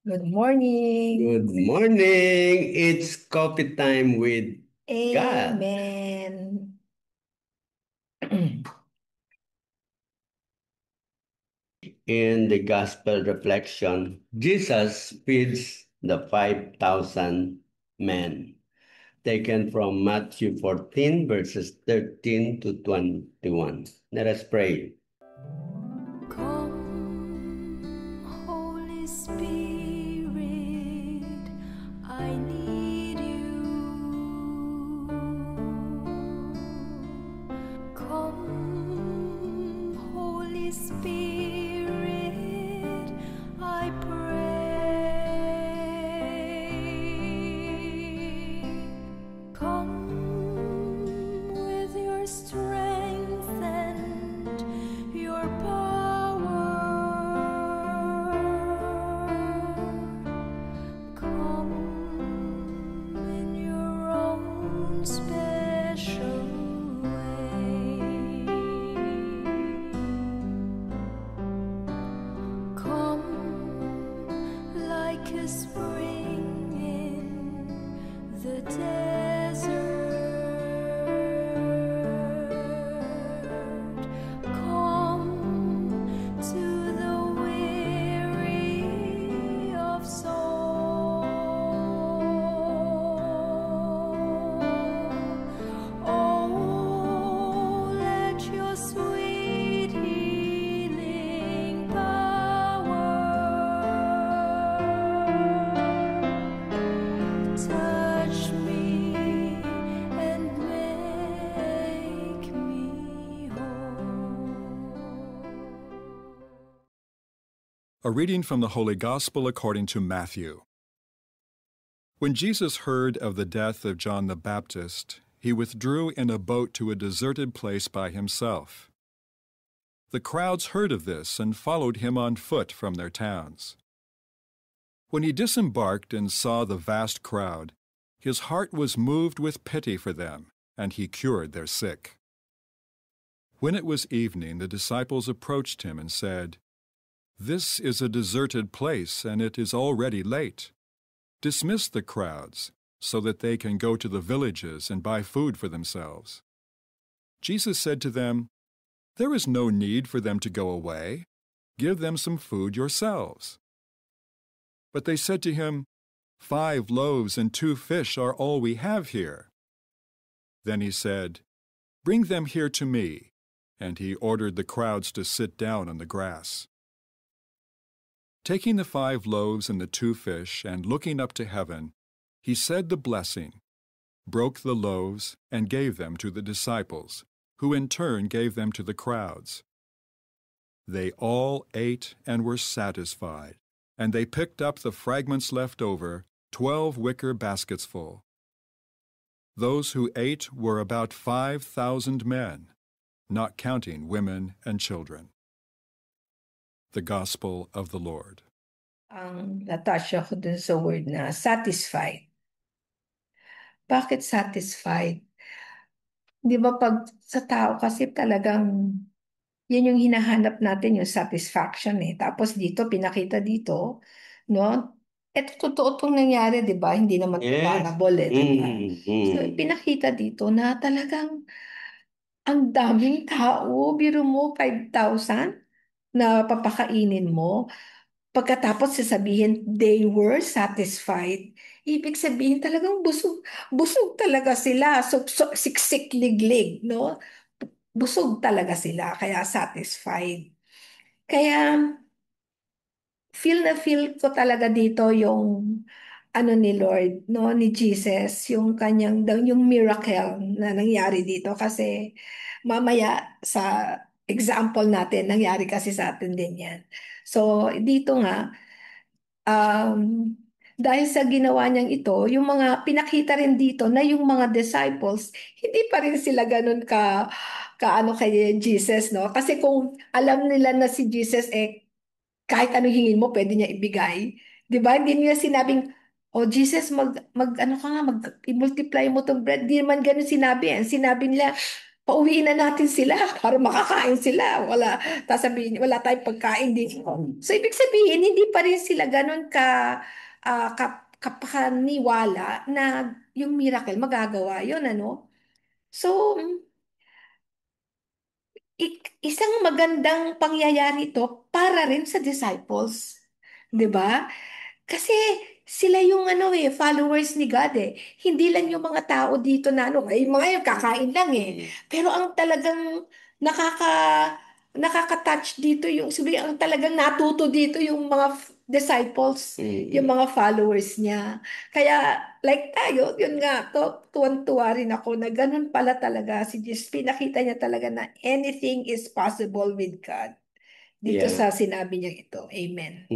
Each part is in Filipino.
Good morning. Good morning. It's coffee time with God. Amen. In the gospel reflection, Jesus feeds the 5,000 men, taken from Matthew 14, verses 13 to 21. Let us pray. Come, Holy Spirit, I need you. Come, Holy Spirit, I pray. Come with your strength and your power. Come in your own special way. Come like a spring in the desert. Come to the weary of soul. Oh, let your sweet healing power touch me and make me whole. A reading from the Holy Gospel according to Matthew. When Jesus heard of the death of John the Baptist, he withdrew in a boat to a deserted place by himself. The crowds heard of this and followed him on foot from their towns. When he disembarked and saw the vast crowd, his heart was moved with pity for them, and he cured their sick. When it was evening, the disciples approached him and said, "This is a deserted place, and it is already late. Dismiss the crowds, so that they can go to the villages and buy food for themselves." Jesus said to them, "There is no need for them to go away. Give them some food yourselves." But they said to him, "5 loaves and 2 fish are all we have here." Then he said, "Bring them here to me," and he ordered the crowds to sit down on the grass. Taking the 5 loaves and the 2 fish, and looking up to heaven, he said the blessing, broke the loaves, and gave them to the disciples, who in turn gave them to the crowds. They all ate and were satisfied, and they picked up the fragments left over, 12 wicker baskets full. Those who ate were about 5,000 men, not counting women and children. The Gospel of the Lord. Ang natouch ako dun sa word na satisfied. Bakit satisfied? Di ba pag sa tao kasi talagang yun yung hinahanap natin, yung satisfaction eh. Tapos dito, pinakita dito, no? Ito totoo itong nangyari, di ba? Hindi naman ito Yes. parable eh, di ba? So, Mm. pinakita dito na talagang ang daming tao. Biro mo, 5,000 na papakainin mo. Pagkatapos sasabihin, they were satisfied. Ibig sabihin talagang busog, busog talaga sila. So, siksik liglig, no? Busog talaga sila, kaya satisfied. Kaya feel na feel ko talaga dito yung ano ni Lord, no, ni Jesus, yung kanyang yung miracle na nangyari dito kasi mamaya sa example natin, nangyari kasi sa atin din yan. So, dito nga, um, dahil sa ginawa niyang ito, yung mga pinakita rin dito na yung mga disciples, hindi pa rin sila ganun kaano kay Jesus, no? Kasi kung alam nila na si Jesus, kahit anong hingin mo, pwede niya ibigay. Di ba? Hindi niya sinabing, oh Jesus, ano ka nga, i-multiply mo tong bread. Di naman ganun sinabi. Sinabi nila, pauwiin na natin sila para makakain sila. Tapos sabihin, wala tayong pagkain dito. So, ibig sabihin, hindi pa rin sila ganun kapakaniwala na yung miracle, magagawa yun, ano? So, isang magandang pangyayari ito para rin sa disciples. 'Di ba? Kasi sila yung followers ni God eh. Hindi lang yung mga tao dito na yung mga yun, kakain lang eh. Pero ang talagang nakaka nakaka-touch dito yung sabi ang talagang natuto dito yung mga disciples, yung mga followers niya. Kaya like tayo, yun nga tuwan-tuwa rin ako na ganun pala talaga si Jesus. Pinakita niya talaga na anything is possible with God. Dito Yeah. sa sinabi niya ito. Amen.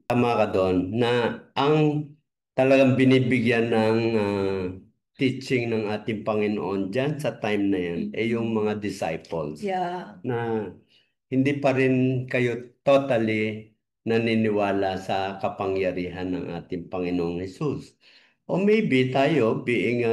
Tama ka doon na ang talagang binibigyan ng teaching ng ating Panginoon dyan sa time na yan ay yung mga disciples Yeah. na hindi pa rin kayo totally naniniwala sa kapangyarihan ng ating Panginoong Hesus. O maybe tayo being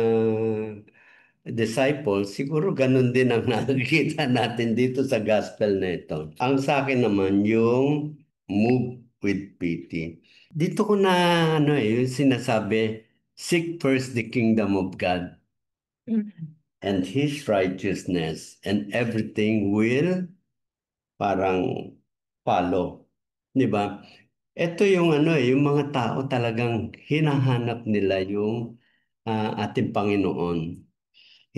disciples, siguro ganun din ang nakikita natin dito sa gospel na ito. Ang sa akin naman, yung move with pity. Dito ko na yung sinasabi, seek first the kingdom of God and His righteousness and everything will parang follow. Di ba? Ito yung yung mga tao talagang hinahanap nila yung ating Panginoon.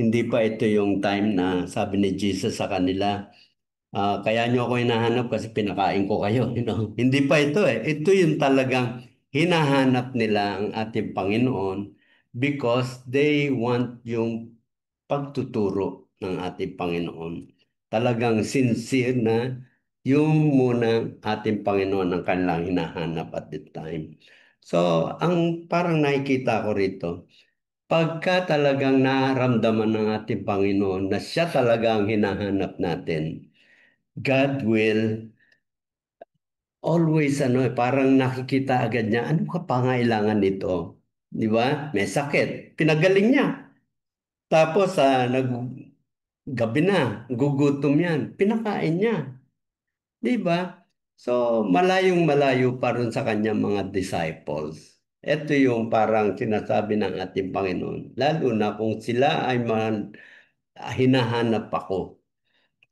Hindi pa ito yung time na sabi ni Jesus sa kanila, kaya nyo ako hinahanap kasi pinakain ko kayo. Hindi pa ito eh. Ito yung talagang hinahanap nila ang ating Panginoon because they want yung pagtuturo ng ating Panginoon. Talagang sincere na yung muna ating Panginoon ang kanilang hinahanap at the time. So, ang parang nakikita ko rito, pagka talagang nararamdaman ng ating Panginoon na siya talaga ang hinahanap natin, God will always parang nakikita agad niya, ano ka pangailangan nito? Di ba? May sakit. Pinagaling niya. Tapos gabi na, gugutom yan. Pinakain niya. Di ba? So, malayong malayo pa rin sa kanyang mga disciples. Ito yung parang sinasabi ng ating Panginoon. Lalo na kung sila ay hinahanap ako,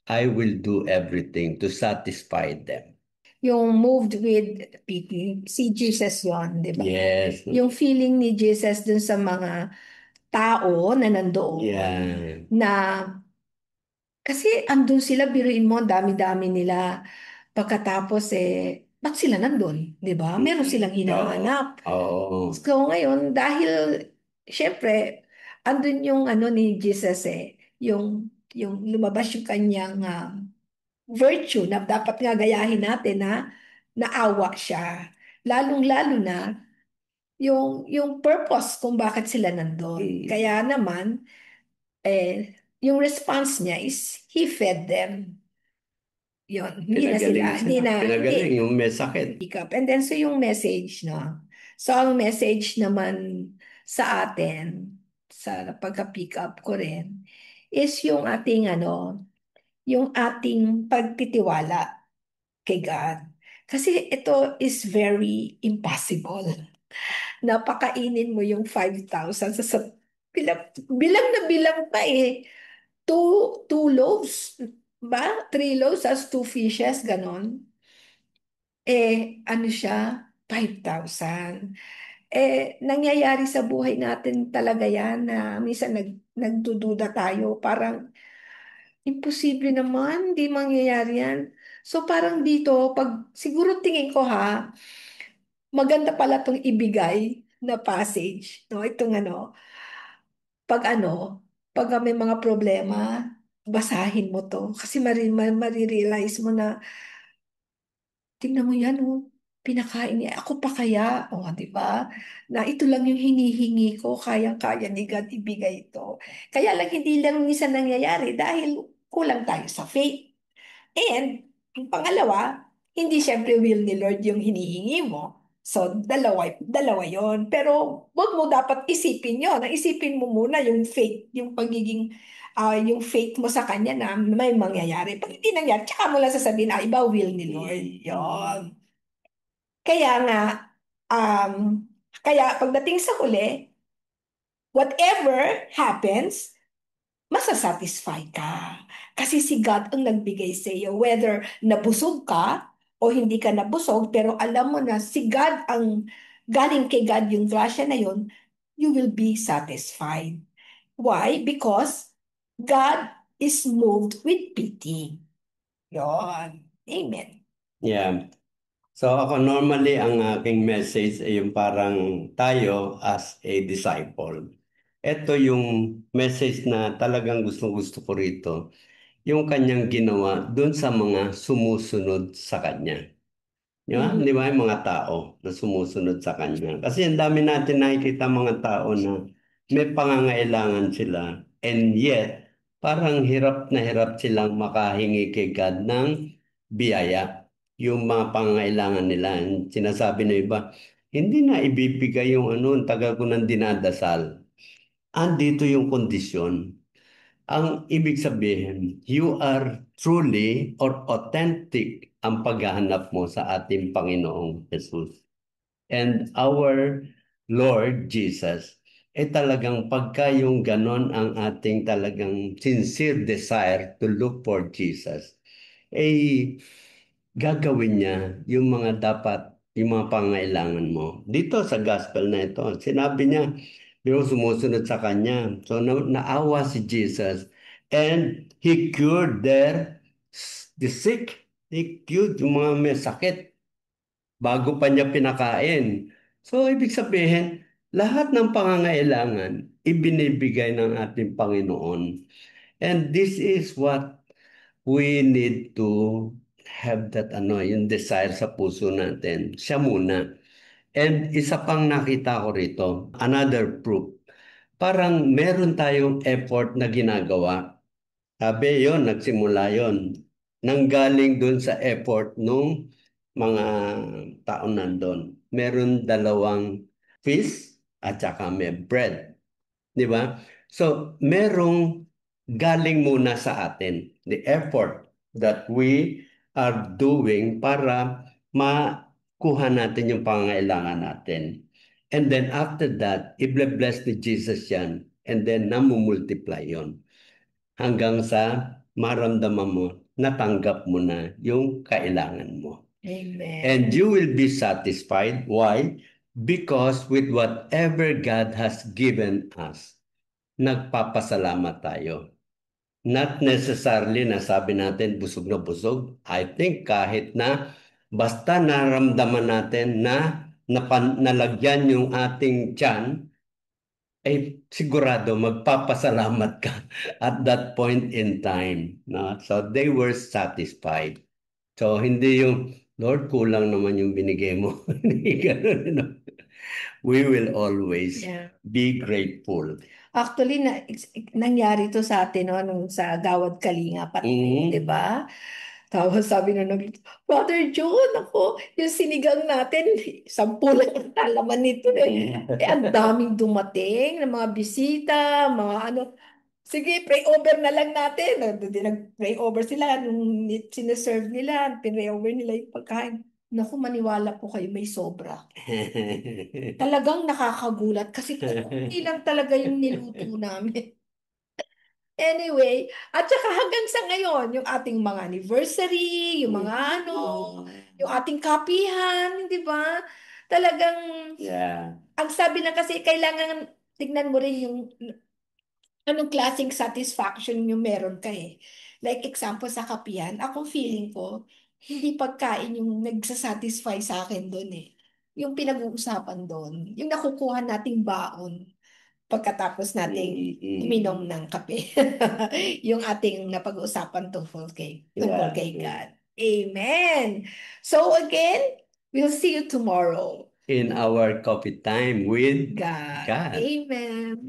I will do everything to satisfy them. Yung moved with pity, si Jesus yon, di ba? Yes. Yung feeling ni Jesus dun sa mga tao na nandoon Yeah. na kasi andun sila, biruin mo, ang dami-dami nila. Pagkatapos ba't sila nandun? Di ba? Meron silang hinahanap. Oo. So ngayon, dahil syempre, andun yung ni Jesus yung lumabas yung kanyang virtue na dapat nga gayahin natin na naawa siya. Lalong-lalo na yung purpose kung bakit sila nandun. Kaya naman, yung response niya is he fed them. Yun, hindi na sila, Pinagaling hindi sila. na, Pinagaling hindi yung may sakit. pick up. And then, so yung message, no? So, ang message naman sa atin, sa pagka-pick up ko rin, is yung ating, yung ating pagtitiwala kay God. Kasi ito is very impossible. Napakainin mo yung 5,000 bilang na bilang pa eh. Two loaves, ba? Three loaves as two fishes, ganon. Ano siya? 5,000. Nangyayari sa buhay natin talaga yan na minsan nagdududa tayo. Parang imposible naman, di mangyayari yan. So parang dito, pag siguro tingin ko maganda pala itong ibigay na passage. No? Itong pag pag may mga problema, basahin mo to. Kasi marirealize mo na, tingnan mo yan, oh, pinakain niya. Ako pa kaya? O, di ba? Na ito lang yung hinihingi ko, kayang-kaya ni God ibigay ito. Kaya lang hindi lang minsan nangyayari dahil kulang tayo sa faith. And, ang pangalawa, hindi siyempre will ni Lord yung hinihingi mo. So, dalawa yon. Pero wag mo dapat isipin yon. Ang isipin mo muna yung faith, yung pagiging, yung faith mo sa Kanya na may mangyayari. Pag hindi nangyari, tsaka mo lang sasabihin, iba will ni Lord. Yon. Kaya nga, um, kaya pagdating sa huli, whatever happens, masasatisfy ka. Kasi si God ang nagbigay sa iyo. Whether nabusog ka o hindi ka nabusog, pero alam mo na si God ang galing kay God yung grasya na yun, you will be satisfied. Why? Because God is moved with pity. Yon. Amen. Yeah. So ako normally ang aking message ay yung parang tayo as a disciple. Ito yung message na talagang gustong-gusto ko rito. Yung kanyang ginawa doon sa mga sumusunod sa kanya. Di ba? Yung mga tao na sumusunod sa kanya. Kasi ang dami natin nakikita mga tao na may pangangailangan sila. And yet, parang hirap na hirap silang makahingi kay God ng biyaya. Yung mga pangangailangan nila. Sinasabi ng iba, hindi na ibibigay yung ano, ang tagal ko nang dinadasal. Andito yung kondisyon. Ang ibig sabihin, you are truly or authentic ang paghahanap mo sa ating Panginoong Jesus. And our Lord Jesus, talagang pagka yung ganon ang ating talagang sincere desire to look for Jesus, gagawin niya yung mga dapat, yung mga pangailangan mo. Dito sa gospel na ito, sinabi niya, pero sumusunod sa kanya. So naawa si Jesus and he cured the sick. He cured yung mga may sakit bago pa niya pinakain. So ibig sabihin, lahat ng pangangailangan ibinibigay ng ating Panginoon. And this is what we need to have that yung desire sa puso natin. Siya muna. And isa pang nakita ko rito, another proof. Parang meron tayong effort na ginagawa. Sabi yon, nagsimula yon. Nanggaling dun sa effort nung mga taon nandun. Meron dalawang fish at saka may bread. Di ba? So, merong galing muna sa atin, the effort that we are doing para makuha natin yung pangangailangan natin. And then after that, i-bless ni Jesus yan. And then namumultiply yon. Hanggang sa maramdaman mo, natanggap mo na yung kailangan mo. Amen. And you will be satisfied. Why? Because with whatever God has given us, nagpapasalamat tayo. Not necessarily na sabi natin busog na busog. I think kahit na basta naramdaman natin na nalagyan yung ating tiyan, sigurado magpapasalamat ka at that point in time. No? So they were satisfied. So hindi yung, Lord, kulang naman yung binigay mo. Hindi ganun, no? We will always be grateful. Actually, nangyari to sa atin no, nung sa Gawad Kalinga, di ba? Tapos sabi na Brother John, ako, yung sinigang natin, 10 lang ang talaman nito. Ang daming dumating ng mga bisita, mga ano. Sige, pray over na lang natin. Nag-pray over sila. Nung sineserve nila, pinray over nila yung pagkain. Naku, maniwala po kayo, may sobra. Talagang nakakagulat kasi konti lang talaga yung niluto namin. Anyway, at saka hanggang sa ngayon, yung ating mga anniversary, yung mga ano, yung ating kapihan, di ba? Talagang, ang sabi na kasi, kailangan tignan mo rin yung anong klaseng satisfaction yung meron ka eh. Like example sa kapihan, ako feeling ko, hindi pagkain yung nagsasatisfy sa akin doon eh. Yung pinag-uusapan doon, yung nakukuha nating baon pagkatapos nating uminom ng kape. Yung ating napag-uusapan tungkol kay God. Amen. So again, we'll see you tomorrow. In our coffee time with God. God. Amen.